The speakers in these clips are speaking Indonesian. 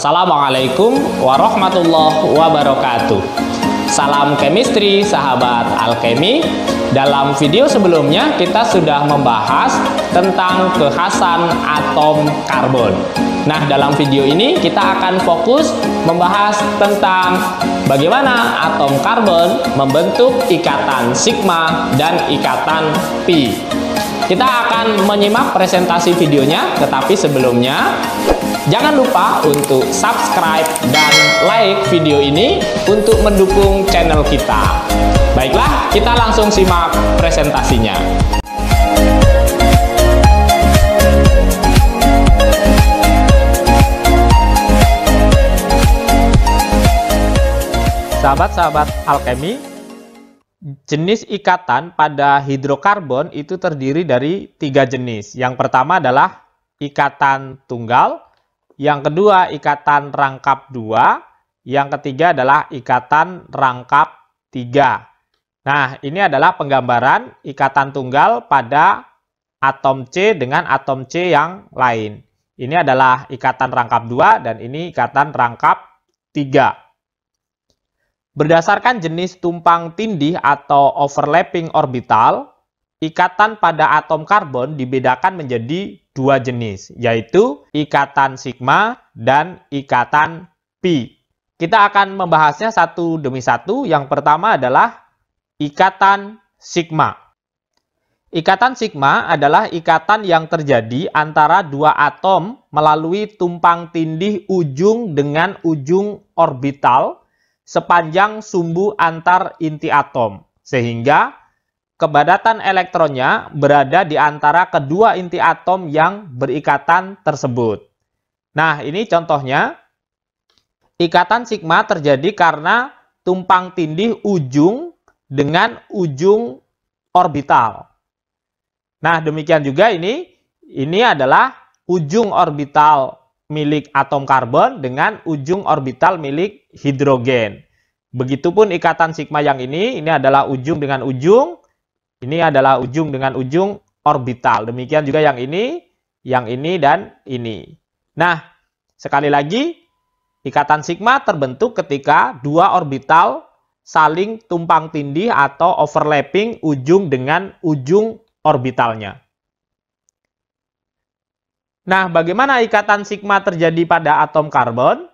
Assalamualaikum warahmatullahi wabarakatuh. Salam chemistry sahabat alkemi. Dalam video sebelumnya kita sudah membahas tentang kekhasan atom karbon. Nah, dalam video ini kita akan fokus membahas tentang bagaimana atom karbon membentuk ikatan sigma dan ikatan pi. Kita akan menyimak presentasi videonya, tetapi sebelumnya jangan lupa untuk subscribe dan like video ini untuk mendukung channel kita. Baiklah, kita langsung simak presentasinya. Sahabat-sahabat alkemi, jenis ikatan pada hidrokarbon itu terdiri dari 3 jenis. Yang pertama adalah ikatan tunggal, yang kedua ikatan rangkap 2, yang ketiga adalah ikatan rangkap 3. Nah, ini adalah penggambaran ikatan tunggal pada atom C dengan atom C yang lain. Ini adalah ikatan rangkap 2 dan ini ikatan rangkap 3. Berdasarkan jenis tumpang tindih atau overlapping orbital, ikatan pada atom karbon dibedakan menjadi 2 jenis, yaitu ikatan sigma dan ikatan pi. Kita akan membahasnya satu demi satu. Yang pertama adalah ikatan sigma. Ikatan sigma adalah ikatan yang terjadi antara 2 atom melalui tumpang tindih ujung dengan ujung orbital sepanjang sumbu antar inti atom, sehingga kepadatan elektronnya berada di antara kedua inti atom yang berikatan tersebut. Nah, ini contohnya. Ikatan sigma terjadi karena tumpang tindih ujung dengan ujung orbital. Nah, demikian juga ini adalah ujung orbital milik atom karbon dengan ujung orbital milik hidrogen. Begitupun ikatan sigma yang ini adalah ujung dengan ujung, ini adalah ujung dengan ujung orbital. Demikian juga yang ini, dan ini. Nah, sekali lagi, ikatan sigma terbentuk ketika 2 orbital saling tumpang tindih atau overlapping ujung dengan ujung orbitalnya. Nah, bagaimana ikatan sigma terjadi pada atom karbon?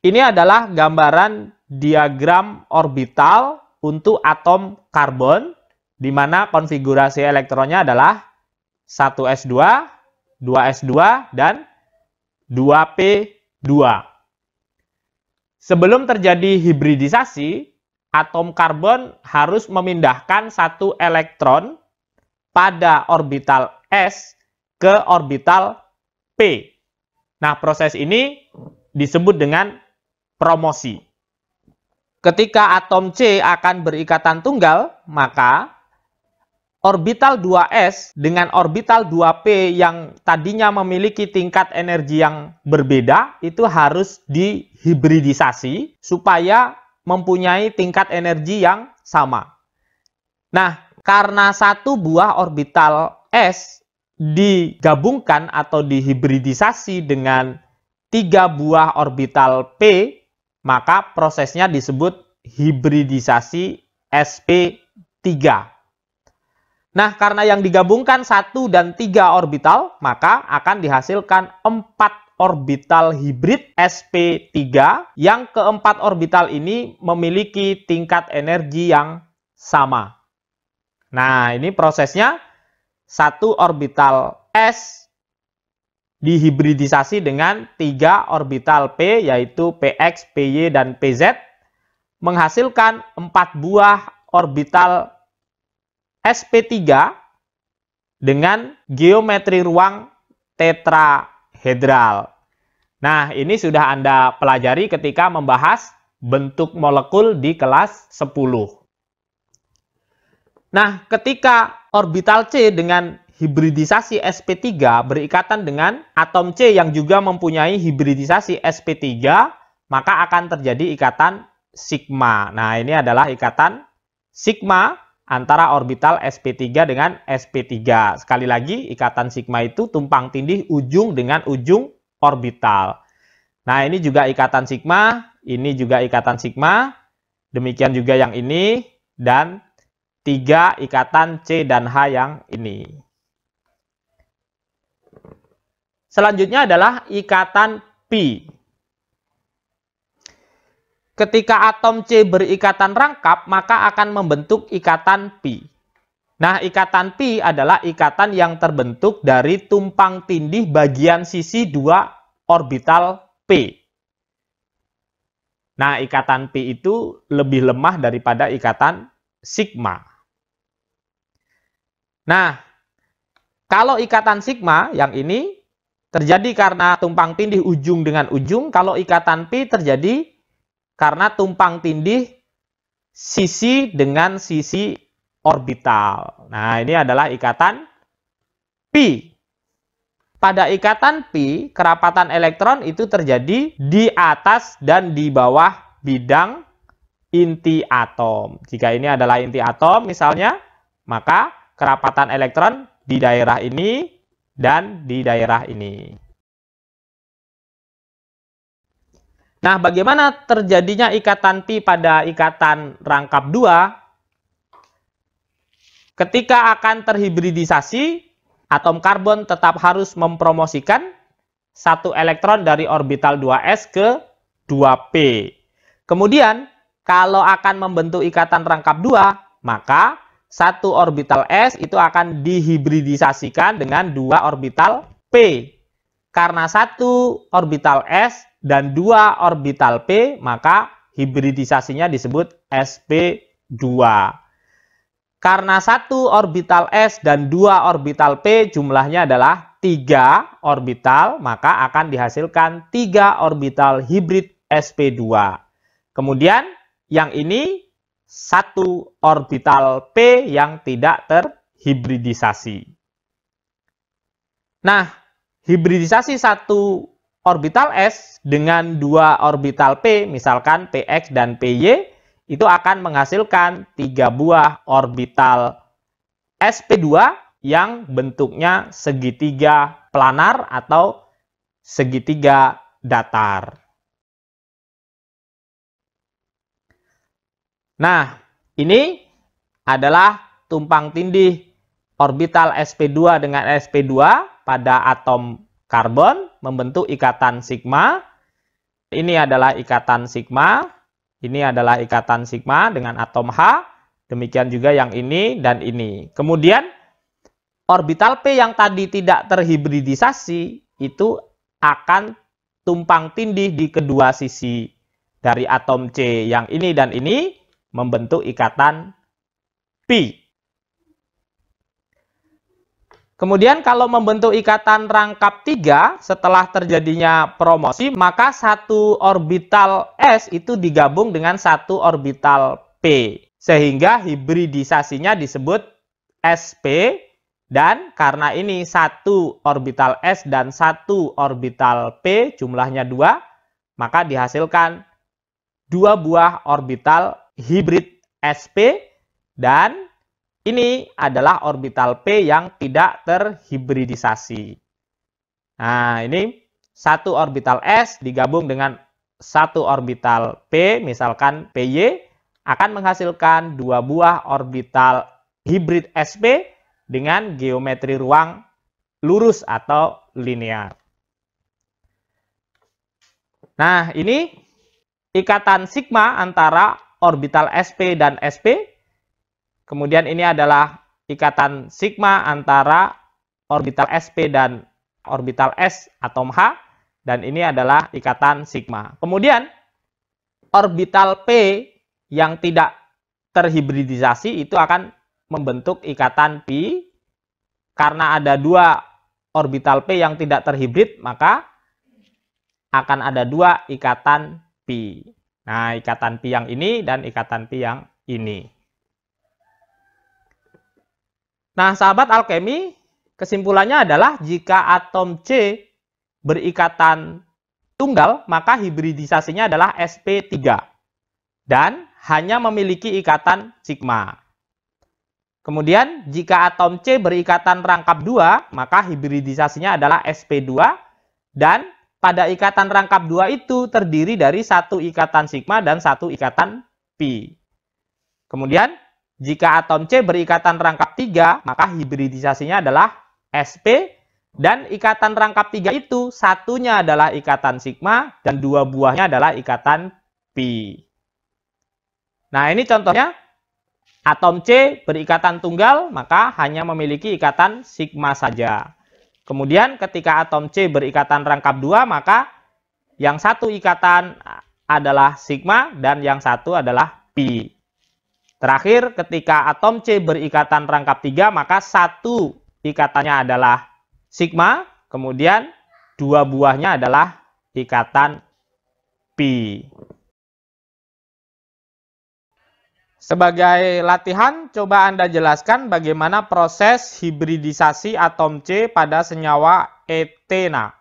Ini adalah gambaran diagram orbital untuk atom karbon, di mana konfigurasi elektronnya adalah 1s2, 2s2, dan 2p2. Sebelum terjadi hibridisasi, atom karbon harus memindahkan 1 elektron pada orbital S ke orbital P. Nah, proses ini disebut dengan promosi. Ketika atom C akan berikatan tunggal, maka orbital 2s dengan orbital 2p yang tadinya memiliki tingkat energi yang berbeda itu harus dihibridisasi supaya mempunyai tingkat energi yang sama. Nah, karena 1 buah orbital S digabungkan atau dihibridisasi dengan 3 buah orbital P, maka prosesnya disebut hibridisasi sp3. Nah, karena yang digabungkan 1 dan 3 orbital, maka akan dihasilkan 4 orbital hibrid sp3 yang keempat orbital ini memiliki tingkat energi yang sama. Nah, ini prosesnya 1 orbital S dihibridisasi dengan 3 orbital P, yaitu PX, PY, dan PZ, menghasilkan 4 buah orbital sp3 dengan geometri ruang tetrahedral. Nah, ini sudah Anda pelajari ketika membahas bentuk molekul di kelas 10. Nah, ketika orbital C dengan hibridisasi sp3 berikatan dengan atom C yang juga mempunyai hibridisasi sp3, maka akan terjadi ikatan sigma. Nah, ini adalah ikatan sigma antara orbital sp3 dengan sp3. Sekali lagi, ikatan sigma itu tumpang tindih ujung dengan ujung orbital. Nah, ini juga ikatan sigma, ini juga ikatan sigma, demikian juga yang ini, dan 3 ikatan C dan H yang ini. Selanjutnya adalah ikatan pi. Ketika atom C berikatan rangkap, maka akan membentuk ikatan pi. Nah, ikatan pi adalah ikatan yang terbentuk dari tumpang tindih bagian sisi 2 orbital P. Nah, ikatan pi itu lebih lemah daripada ikatan sigma. Nah, kalau ikatan sigma yang ini terjadi karena tumpang tindih ujung dengan ujung, kalau ikatan pi terjadi karena tumpang tindih sisi dengan sisi orbital. Nah, ini adalah ikatan pi. Pada ikatan pi, kerapatan elektron itu terjadi di atas dan di bawah bidang inti atom. Jika ini adalah inti atom misalnya, maka kerapatan elektron di daerah ini dan di daerah ini. Nah, bagaimana terjadinya ikatan pi pada ikatan rangkap 2? Ketika akan terhibridisasi, atom karbon tetap harus mempromosikan satu elektron dari orbital 2s ke 2p. Kemudian, kalau akan membentuk ikatan rangkap 2, maka satu orbital s itu akan dihibridisasikan dengan 2 orbital p. Karena satu orbital s dan 2 orbital p, maka hibridisasinya disebut sp2. Karena satu orbital s dan 2 orbital p jumlahnya adalah 3 orbital, maka akan dihasilkan 3 orbital hibrid sp2. Kemudian yang ini 1 orbital p yang tidak terhibridisasi. Nah, hibridisasi 1 orbital s dengan 2 orbital p, misalkan px dan py, itu akan menghasilkan 3 buah orbital sp2 yang bentuknya segitiga planar atau segitiga datar. Nah, ini adalah tumpang tindih orbital sp2 dengan sp2 pada atom karbon membentuk ikatan sigma. Ini adalah ikatan sigma. Ini adalah ikatan sigma dengan atom H. Demikian juga yang ini dan ini. Kemudian orbital P yang tadi tidak terhibridisasi itu akan tumpang tindih di kedua sisi dari atom C yang ini dan ini membentuk ikatan pi. Kemudian kalau membentuk ikatan rangkap 3 setelah terjadinya promosi, maka satu orbital S itu digabung dengan satu orbital P. Sehingga hibridisasinya disebut sp, dan karena ini satu orbital S dan satu orbital P jumlahnya 2, maka dihasilkan 2 buah orbital hibrid sp, dan ini adalah orbital P yang tidak terhibridisasi. Nah, ini satu orbital S digabung dengan satu orbital P, misalkan PY, akan menghasilkan 2 buah orbital hibrid sp dengan geometri ruang lurus atau linear. Nah, ini ikatan sigma antara orbital sp dan sp. Kemudian ini adalah ikatan sigma antara orbital sp dan orbital s atom H. Dan ini adalah ikatan sigma. Kemudian orbital P yang tidak terhibridisasi itu akan membentuk ikatan pi. Karena ada 2 orbital P yang tidak terhibrid, maka akan ada 2 ikatan pi. Nah, ikatan pi yang ini dan ikatan pi yang ini. Nah, sahabat alkemi, kesimpulannya adalah jika atom C berikatan tunggal, maka hibridisasinya adalah sp3 dan hanya memiliki ikatan sigma. Kemudian, jika atom C berikatan rangkap 2, maka hibridisasinya adalah sp2 dan pada ikatan rangkap 2 itu terdiri dari satu ikatan sigma dan satu ikatan pi. Kemudian, jika atom C berikatan rangkap 3, maka hibridisasinya adalah sp, dan ikatan rangkap 3 itu satunya adalah ikatan sigma dan 2 buahnya adalah ikatan pi. Nah, ini contohnya. Atom C berikatan tunggal, maka hanya memiliki ikatan sigma saja. Kemudian ketika atom C berikatan rangkap 2, maka yang satu ikatan adalah sigma dan yang satu adalah pi. Terakhir, ketika atom C berikatan rangkap 3, maka satu ikatannya adalah sigma, kemudian 2 buahnya adalah ikatan pi. Sebagai latihan, coba Anda jelaskan bagaimana proses hibridisasi atom C pada senyawa etena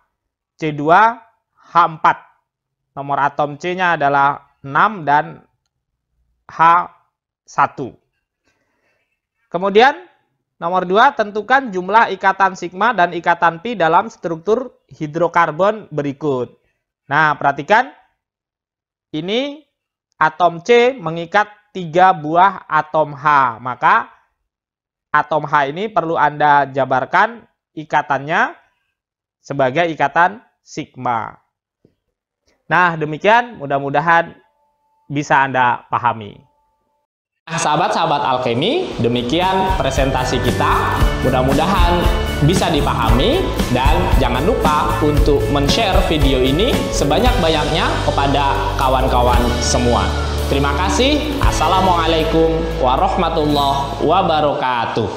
C2H4. Nomor atom C-nya adalah 6 dan H1. Kemudian, nomor 2, tentukan jumlah ikatan sigma dan ikatan pi dalam struktur hidrokarbon berikut. Nah, perhatikan. Ini atom C mengikat 3 buah atom H. Maka atom H ini perlu Anda jabarkan ikatannya sebagai ikatan sigma. Nah, demikian mudah-mudahan bisa Anda pahami. Nah, sahabat-sahabat alkemi, demikian presentasi kita. Mudah-mudahan bisa dipahami dan jangan lupa untuk men-share video ini sebanyak-banyaknya kepada kawan-kawan semua. Terima kasih. Assalamualaikum warahmatullahi wabarakatuh.